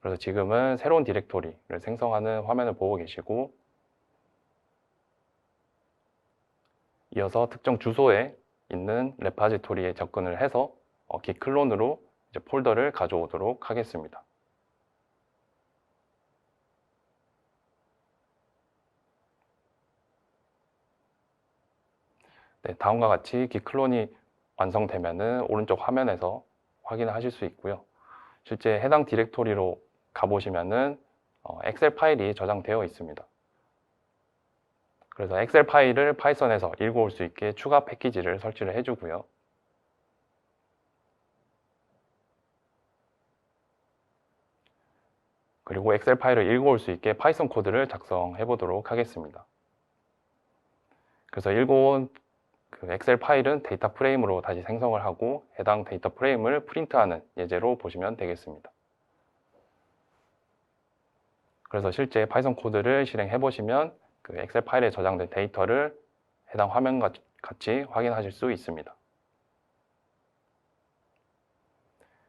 그래서 지금은 새로운 디렉토리를 생성하는 화면을 보고 계시고, 이어서 특정 주소에 있는 레파지토리에 접근을 해서 깃 클론으로 이제 폴더를 가져오도록 하겠습니다. 네, 다음과 같이 깃 클론이 완성되면은 오른쪽 화면에서 확인하실 수 있고요. 실제 해당 디렉토리로 가보시면은 엑셀 파일이 저장되어 있습니다. 그래서 엑셀 파일을 파이썬에서 읽어올 수 있게 추가 패키지를 설치를 해주고요. 그리고 엑셀 파일을 읽어올 수 있게 파이썬 코드를 작성해 보도록 하겠습니다. 그래서 읽어온 그 엑셀 파일은 데이터 프레임으로 다시 생성을 하고 해당 데이터 프레임을 프린트하는 예제로 보시면 되겠습니다. 그래서 실제 파이썬 코드를 실행해 보시면 그 엑셀 파일에 저장된 데이터를 해당 화면과 같이 확인하실 수 있습니다.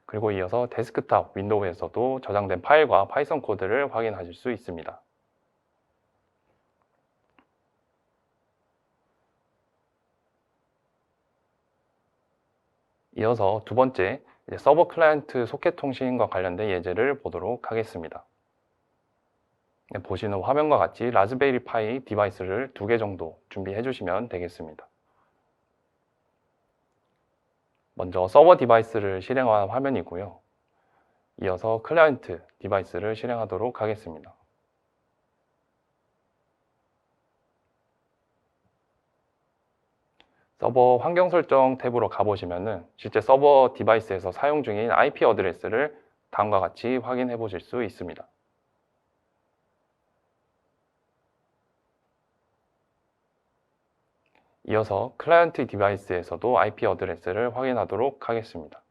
그리고 이어서 데스크탑 윈도우에서도 저장된 파일과 파이썬 코드를 확인하실 수 있습니다. 이어서 두 번째, 서버 클라이언트 소켓 통신과 관련된 예제를 보도록 하겠습니다. 보시는 화면과 같이 라즈베리 파이 디바이스를 2개 정도 준비해 주시면 되겠습니다. 먼저 서버 디바이스를 실행한 화면이고요. 이어서 클라이언트 디바이스를 실행하도록 하겠습니다. 서버 환경 설정 탭으로 가보시면은 실제 서버 디바이스에서 사용 중인 IP 어드레스를 다음과 같이 확인해 보실 수 있습니다. 이어서 클라이언트 디바이스에서도 IP 어드레스를 확인하도록 하겠습니다.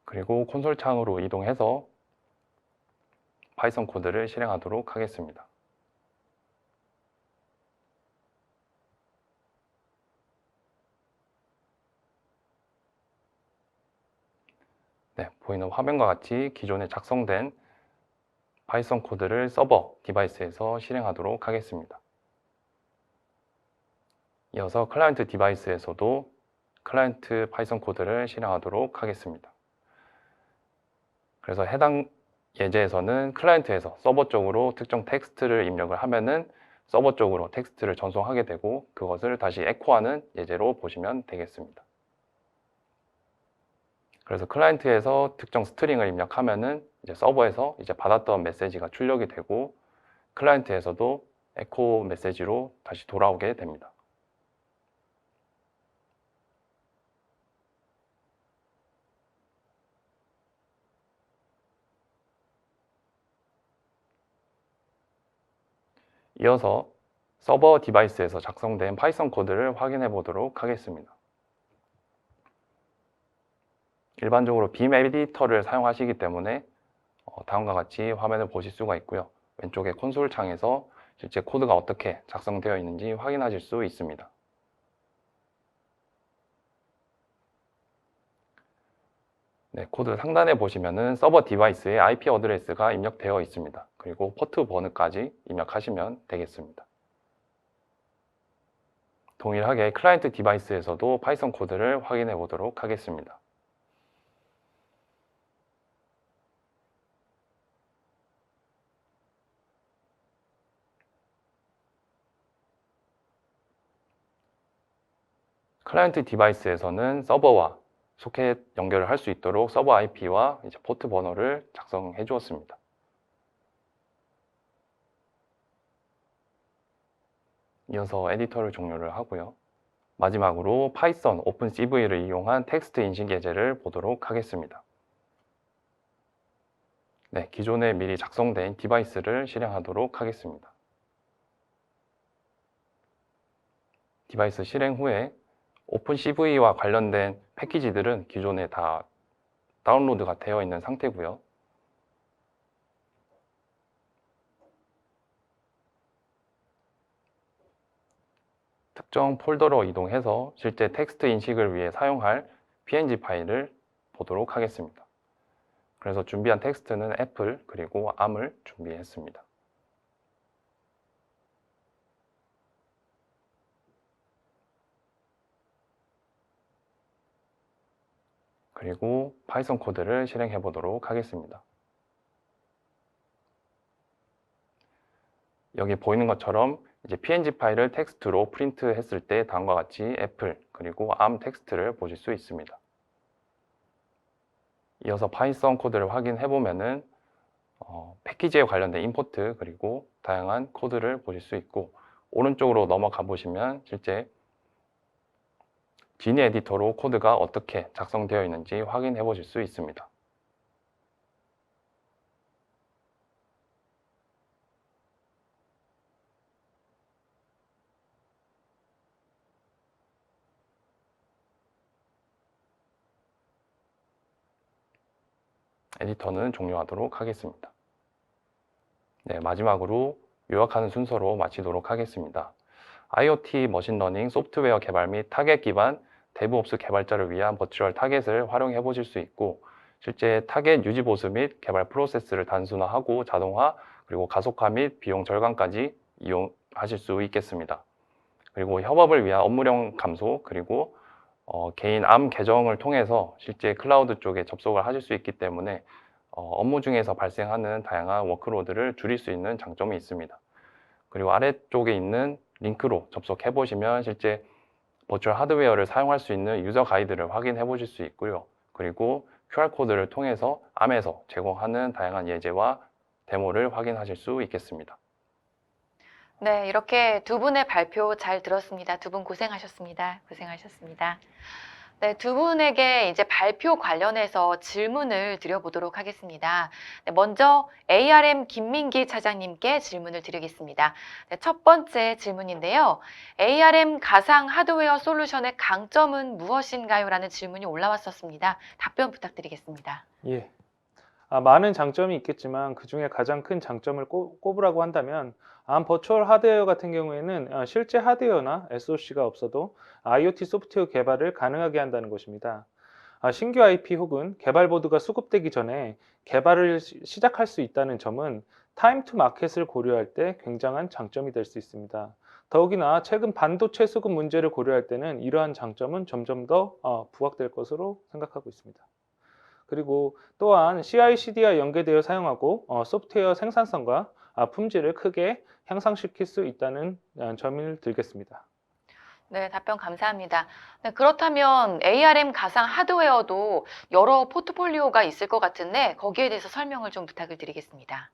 그리고 콘솔 창으로 이동해서 파이썬 코드를 실행하도록 하겠습니다. 네, 보이는 화면과 같이 기존에 작성된 파이썬 코드를 서버 디바이스에서 실행하도록 하겠습니다. 이어서 클라이언트 디바이스에서도 클라이언트 파이썬 코드를 실행하도록 하겠습니다. 그래서 해당 예제에서는 클라이언트에서 서버 쪽으로 특정 텍스트를 입력을 하면은 서버 쪽으로 텍스트를 전송하게 되고 그것을 다시 에코하는 예제로 보시면 되겠습니다. 그래서 클라이언트에서 특정 스트링을 입력하면은 이제 서버에서 이제 받았던 메시지가 출력이 되고 클라이언트에서도 에코 메시지로 다시 돌아오게 됩니다. 이어서 서버 디바이스에서 작성된 파이썬 코드를 확인해 보도록 하겠습니다. 일반적으로 빔 에디터를 사용하시기 때문에 다음과 같이 화면을 보실 수가 있고요. 왼쪽에 콘솔 창에서 실제 코드가 어떻게 작성되어 있는지 확인하실 수 있습니다. 네, 코드 상단에 보시면은 서버 디바이스에 IP 어드레스가 입력되어 있습니다. 그리고 포트 번호까지 입력하시면 되겠습니다. 동일하게 클라이언트 디바이스에서도 파이썬 코드를 확인해 보도록 하겠습니다. 클라이언트 디바이스에서는 서버와 소켓 연결을 할 수 있도록 서버 IP와 이제 포트 번호를 작성해 주었습니다. 이어서 에디터를 종료를 하고요. 마지막으로 파이썬 오픈CV를 이용한 텍스트 인식 예제를 보도록 하겠습니다. 네, 기존에 미리 작성된 디바이스를 실행하도록 하겠습니다. 디바이스 실행 후에 오픈CV와 관련된 패키지들은 기존에 다 다운로드가 되어 있는 상태고요. 특정 폴더로 이동해서 실제 텍스트 인식을 위해 사용할 PNG 파일을 보도록 하겠습니다. 그래서 준비한 텍스트는 애플 그리고 암을 준비했습니다. 그리고 파이썬 코드를 실행해 보도록 하겠습니다. 여기 보이는 것처럼 이제 PNG 파일을 텍스트로 프린트 했을 때 다음과 같이 애플 그리고 암 텍스트를 보실 수 있습니다. 이어서 파이썬 코드를 확인해 보면은 패키지에 관련된 임포트 그리고 다양한 코드를 보실 수 있고, 오른쪽으로 넘어가 보시면 실제 지니 에디터로 코드가 어떻게 작성되어 있는지 확인해 보실 수 있습니다. 에디터는 종료하도록 하겠습니다. 네, 마지막으로 요약하는 순서로 마치도록 하겠습니다. IoT 머신러닝 소프트웨어 개발 및 타겟 기반 데브옵스 개발자를 위한 버추얼 타겟을 활용해 보실 수 있고, 실제 타겟 유지 보수 및 개발 프로세스를 단순화하고 자동화 그리고 가속화 및 비용 절감까지 이용하실 수 있겠습니다. 그리고 협업을 위한 업무량 감소 그리고 개인 암 계정을 통해서 실제 클라우드 쪽에 접속을 하실 수 있기 때문에 업무 중에서 발생하는 다양한 워크로드를 줄일 수 있는 장점이 있습니다. 그리고 아래쪽에 있는 링크로 접속해 보시면 실제 버추얼 하드웨어를 사용할 수 있는 유저 가이드를 확인해 보실 수 있고요. 그리고 QR코드를 통해서 암에서 제공하는 다양한 예제와 데모를 확인하실 수 있겠습니다. 네, 이렇게 두 분의 발표 잘 들었습니다. 두 분 고생하셨습니다. 고생하셨습니다. 네, 두 분에게 이제 발표 관련해서 질문을 드려보도록 하겠습니다. 네, 먼저 ARM 김민기 차장님께 질문을 드리겠습니다. 네, 첫 번째 질문인데요. ARM 가상 하드웨어 솔루션의 강점은 무엇인가요? 라는 질문이 올라왔었습니다. 답변 부탁드리겠습니다. 예. 많은 장점이 있겠지만 그 중에 가장 큰 장점을 꼽으라고 한다면 암 버추얼 하드웨어 같은 경우에는 실제 하드웨어나 SoC가 없어도 IoT 소프트웨어 개발을 가능하게 한다는 것입니다. 신규 IP 혹은 개발 보드가 수급되기 전에 개발을 시작할 수 있다는 점은 타임 투 마켓을 고려할 때 굉장한 장점이 될 수 있습니다. 더욱이나 최근 반도체 수급 문제를 고려할 때는 이러한 장점은 점점 더 부각될 것으로 생각하고 있습니다. 그리고 또한 CI/CD와 연계되어 사용하고 소프트웨어 생산성과 품질을 크게 향상시킬 수 있다는 점을 들겠습니다. 네, 답변 감사합니다. 네, 그렇다면 ARM 가상 하드웨어도 여러 포트폴리오가 있을 것 같은데 거기에 대해서 설명을 좀 부탁을 드리겠습니다.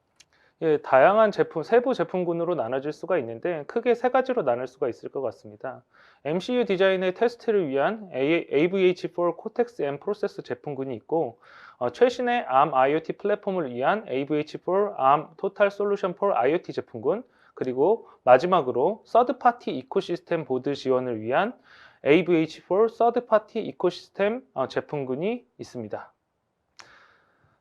예, 다양한 제품, 세부 제품군으로 나눠질 수가 있는데 크게 세 가지로 나눌 수가 있을 것 같습니다. MCU 디자인의 테스트를 위한 AVH4 Cortex-M 프로세서 제품군이 있고, 최신의 ARM IoT 플랫폼을 위한 AVH4 ARM Total Solution for IoT 제품군, 그리고 마지막으로 서드파티 이코시스템 보드 지원을 위한 AVH4 서드파티 이코시스템 제품군이 있습니다.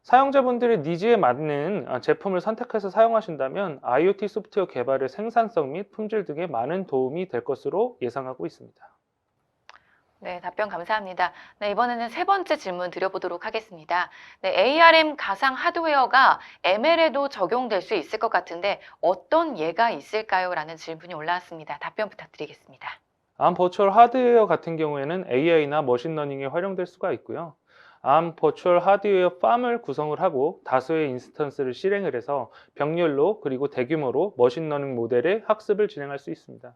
사용자분들의 니즈에 맞는 제품을 선택해서 사용하신다면 IoT 소프트웨어 개발의 생산성 및 품질 등에 많은 도움이 될 것으로 예상하고 있습니다. 네, 답변 감사합니다. 네, 이번에는 세 번째 질문 드려보도록 하겠습니다. 네, ARM 가상 하드웨어가 ML에도 적용될 수 있을 것 같은데 어떤 예가 있을까요? 라는 질문이 올라왔습니다. 답변 부탁드리겠습니다. 암 버추얼 하드웨어 같은 경우에는 AI나 머신러닝에 활용될 수가 있고요. 암 버추얼 하드웨어 팜을 구성을 하고 다수의 인스턴스를 실행을 해서 병렬로 그리고 대규모로 머신러닝 모델의 학습을 진행할 수 있습니다.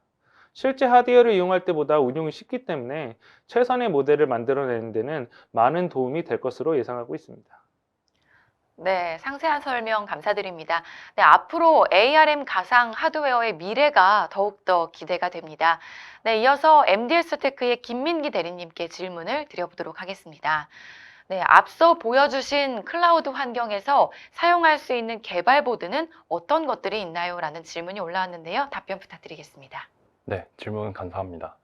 실제 하드웨어를 이용할 때보다 운용이 쉽기 때문에 최선의 모델을 만들어내는 데는 많은 도움이 될 것으로 예상하고 있습니다. 네, 상세한 설명 감사드립니다. 네, 앞으로 ARM 가상 하드웨어의 미래가 더욱더 기대가 됩니다. 네, 이어서 MDS 테크의 김민기 대리님께 질문을 드려보도록 하겠습니다. 네, 앞서 보여주신 클라우드 환경에서 사용할 수 있는 개발 보드는 어떤 것들이 있나요? 라는 질문이 올라왔는데요. 답변 부탁드리겠습니다. 네, 질문 감사합니다.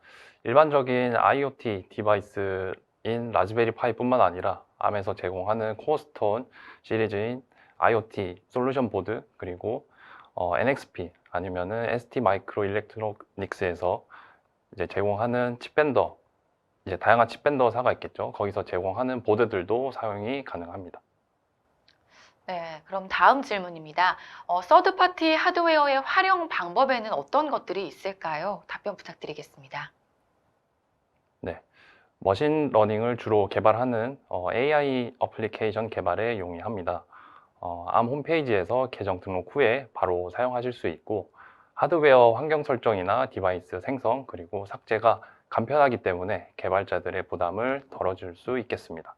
일반적인 IoT 디바이스인 라즈베리 파이뿐만 아니라 암에서 제공하는 코어스톤 시리즈인 IoT 솔루션 보드, 그리고 NXP 아니면은 ST 마이크로 일렉트로닉스에서 이제 제공하는 칩밴더, 이제 다양한 칩밴더사가 있겠죠. 거기서 제공하는 보드들도 사용이 가능합니다. 네, 그럼 다음 질문입니다. 서드파티 하드웨어의 활용 방법에는 어떤 것들이 있을까요? 답변 부탁드리겠습니다. 네, 머신러닝을 주로 개발하는 AI 어플리케이션 개발에 용이합니다. 암 홈페이지에서 계정 등록 후에 바로 사용하실 수 있고, 하드웨어 환경 설정이나 디바이스 생성 그리고 삭제가 간편하기 때문에 개발자들의 부담을 덜어줄 수 있겠습니다.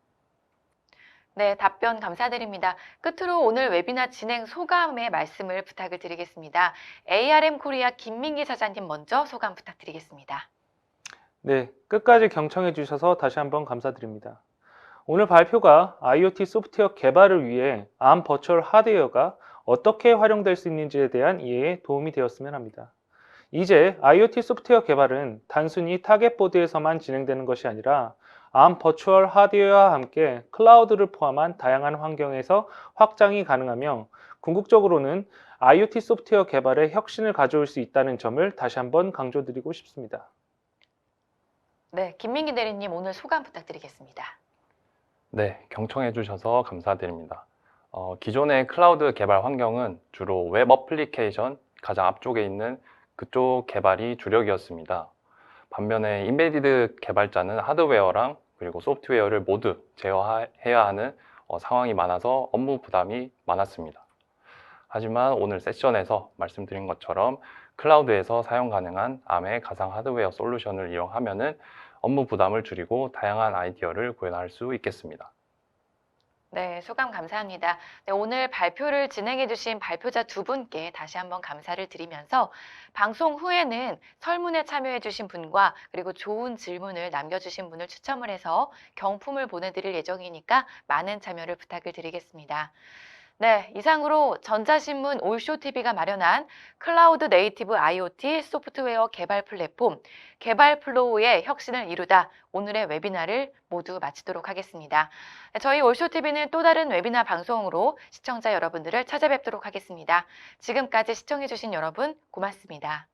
네, 답변 감사드립니다. 끝으로 오늘 웨비나 진행 소감의 말씀을 부탁을 드리겠습니다. ARM 코리아 김민기 사장님 먼저 소감 부탁드리겠습니다. 네, 끝까지 경청해 주셔서 다시 한번 감사드립니다. 오늘 발표가 IoT 소프트웨어 개발을 위해 ARM 버추얼 하드웨어가 어떻게 활용될 수 있는지에 대한 이해에 도움이 되었으면 합니다. 이제 IoT 소프트웨어 개발은 단순히 타겟보드에서만 진행되는 것이 아니라 ARM 버추얼 하드웨어와 함께 클라우드를 포함한 다양한 환경에서 확장이 가능하며 궁극적으로는 IoT 소프트웨어 개발에 혁신을 가져올 수 있다는 점을 다시 한번 강조드리고 싶습니다. 네, 김민기 대리님 오늘 소감 부탁드리겠습니다. 네, 경청해 주셔서 감사드립니다. 기존의 클라우드 개발 환경은 주로 웹 어플리케이션 가장 앞쪽에 있는 그쪽 개발이 주력이었습니다. 반면에 인베디드 개발자는 하드웨어랑 그리고 소프트웨어를 모두 제어해야 하는 상황이 많아서 업무 부담이 많았습니다. 하지만 오늘 세션에서 말씀드린 것처럼 클라우드에서 사용 가능한 ARM의 가상 하드웨어 솔루션을 이용하면은 업무 부담을 줄이고 다양한 아이디어를 구현할 수 있겠습니다. 네, 소감 감사합니다. 네, 오늘 발표를 진행해 주신 발표자 두 분께 다시 한번 감사를 드리면서 방송 후에는 설문에 참여해 주신 분과 그리고 좋은 질문을 남겨주신 분을 추첨을 해서 경품을 보내드릴 예정이니까 많은 참여를 부탁을 드리겠습니다. 네, 이상으로 전자신문 올쇼TV가 마련한 클라우드 네이티브 IoT 소프트웨어 개발 플랫폼 개발플로우의 혁신을 이루다 오늘의 웨비나를 모두 마치도록 하겠습니다. 네, 저희 올쇼TV는 또 다른 웨비나 방송으로 시청자 여러분들을 찾아뵙도록 하겠습니다. 지금까지 시청해주신 여러분 고맙습니다.